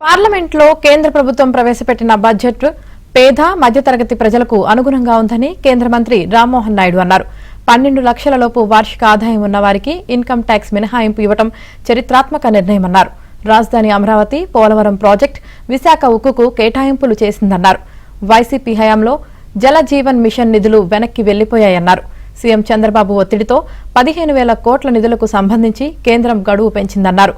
పార్లమెంట్లో కేంద్ర ప్రభుత్వం ప్రవేశపెట్టిన బడ్జెట్ పేద మధ్యతరగతి ప్రజలకు అనుగుణంగా ఉందని కేంద్ర మంత్రి రామ్మోహన్ నాయుడు అన్నారు. 12 లక్షల లోపు వార్షిక ఆదాయం ఉన్న వారికి ఇన్కమ్ ట్యాక్స్ మినహాయింపు ఇవ్వడం చరిత్రాత్మక నిర్ణయమన్నారు. రాజధాని అమరావతి, పోలవరం ప్రాజెక్టు, విశాఖ ఉక్కుకు కేటాయింపులు చేసిందన్నారు. వైసీపీ హయాంలో జల జీవన్ మిషన్ నిధులు వెనక్కి వెళ్లిపోయాయన్నారు. సీఎం చంద్రబాబు ఒత్తిడితో 15,000 కోట్ల నిధులకు సంబంధించి కేంద్రం గడువు పెంచిందన్నారు.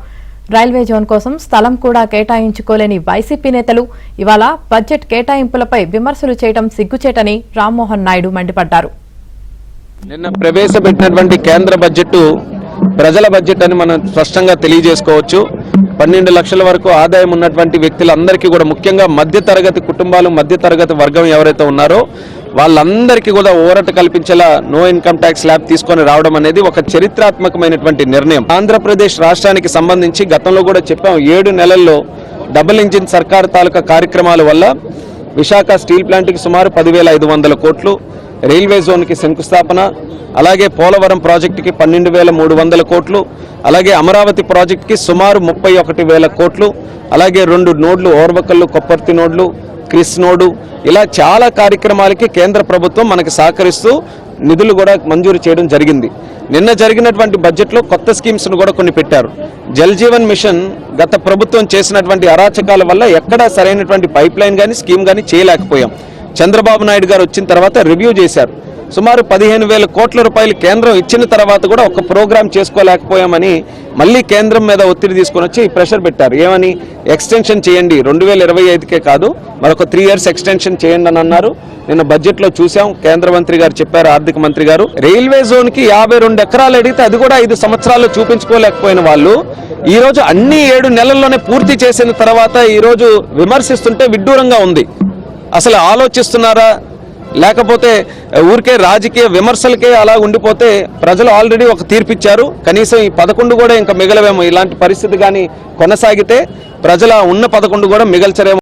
రైల్వే జోన్ కోసం స్థలం కూడా కేటాయించుకోలేని వైసీపీ నేతలు ఇవాళ బడ్జెట్ కేటాయింపులపై విమర్శలు చేయడం సిగ్గుచేటని రామ్మోహన్ నాయుడు మండిపడ్డారు. నిన్న ప్రవేశపెట్టినటువంటి కేంద్ర బడ్జెట్ ప్రజల బడ్జెట్ అని మనం స్పష్టంగా తెలియజేసుకోవచ్చు. 12 లక్షల వరకు ఆదాయం ఉన్నటువంటి వ్యక్తులందరికీ కూడా, ముఖ్యంగా మధ్యతరగతి కుటుంబాలు, మధ్యతరగతి వర్గం ఎవరైతే ఉన్నారో వాళ్ళందరికీ కూడా ఊరట కల్పించేలా నో ఇన్కమ్ ట్యాక్స్ స్లాబ్ తీసుకొని రావడం అనేది ఒక చరిత్రాత్మకమైనటువంటి నిర్ణయం. ఆంధ్రప్రదేశ్ రాష్ట్రానికి సంబంధించి గతంలో కూడా చెప్పాం, 7 నెలల్లో డబుల్ ఇంజిన్ సర్కార్ తాలూకా కార్యక్రమాల వల్ల విశాఖ స్టీల్ ప్లాంట్కి సుమారు 10,500 కోట్లు, రైల్వే జోన్కి శంకుస్థాపన, అలాగే పోలవరం ప్రాజెక్టుకి 12,300 కోట్లు, అలాగే అమరావతి ప్రాజెక్టుకి సుమారు 31,000 కోట్లు, అలాగే 2 నోడ్లు ఓర్వకల్లు కొప్పర్తి నోడ్లు, క్రిస్ నోడు, ఇలా చాలా కార్యక్రమాలకి కేంద్ర ప్రభుత్వం మనకి సహకరిస్తూ నిధులు కూడా మంజూరు చేయడం జరిగింది. నిన్న జరిగినటువంటి బడ్జెట్లో కొత్త స్కీమ్స్ను కూడా కొన్ని పెట్టారు. జల్ జీవన్ మిషన్ గత ప్రభుత్వం చేసినటువంటి అరాచకాల వల్ల ఎక్కడా సరైనటువంటి పైప్ లైన్ కానీ స్కీమ్ కానీ చేయలేకపోయాం. చంద్రబాబు నాయుడు గారు వచ్చిన తర్వాత రివ్యూ చేశారు. సుమారు 15,000 కోట్ల రూపాయలు కేంద్రం ఇచ్చిన తర్వాత కూడా ఒక ప్రోగ్రాం చేసుకోలేకపోయామని మళ్ళీ కేంద్రం మీద ఒత్తిడి తీసుకొని వచ్చి ప్రెషర్ పెట్టారు. ఏమని? ఎక్స్టెన్షన్ చేయండి, 2025కే కాదు మరొక 3 years ఎక్స్టెన్షన్ చేయండి అని అన్నారు. నిన్న బడ్జెట్లో చూసాం, కేంద్ర మంత్రి గారు చెప్పారు, ఆర్థిక మంత్రి గారు. రైల్వే జోన్కి 52 ఎకరాలు అడిగితే అది కూడా 5 సంవత్సరాల్లో చూపించుకోలేకపోయిన వాళ్ళు ఈరోజు అన్ని 7 నెలల్లోనే పూర్తి చేసిన తర్వాత ఈరోజు విమర్శిస్తుంటే విడ్డూరంగా ఉంది. అసలు ఆలోచిస్తున్నారా, లేకపోతే ఊరికే రాజకీయ విమర్శలకే అలా ఉండిపోతే? ప్రజలు ఆల్రెడీ ఒక తీర్పిచ్చారు, కనీసం ఈ 11 కూడా ఇంకా మిగలవేమో. ఇలాంటి పరిస్థితి కానీ కొనసాగితే ప్రజల ఉన్న 11 కూడా మిగల్చరేమో.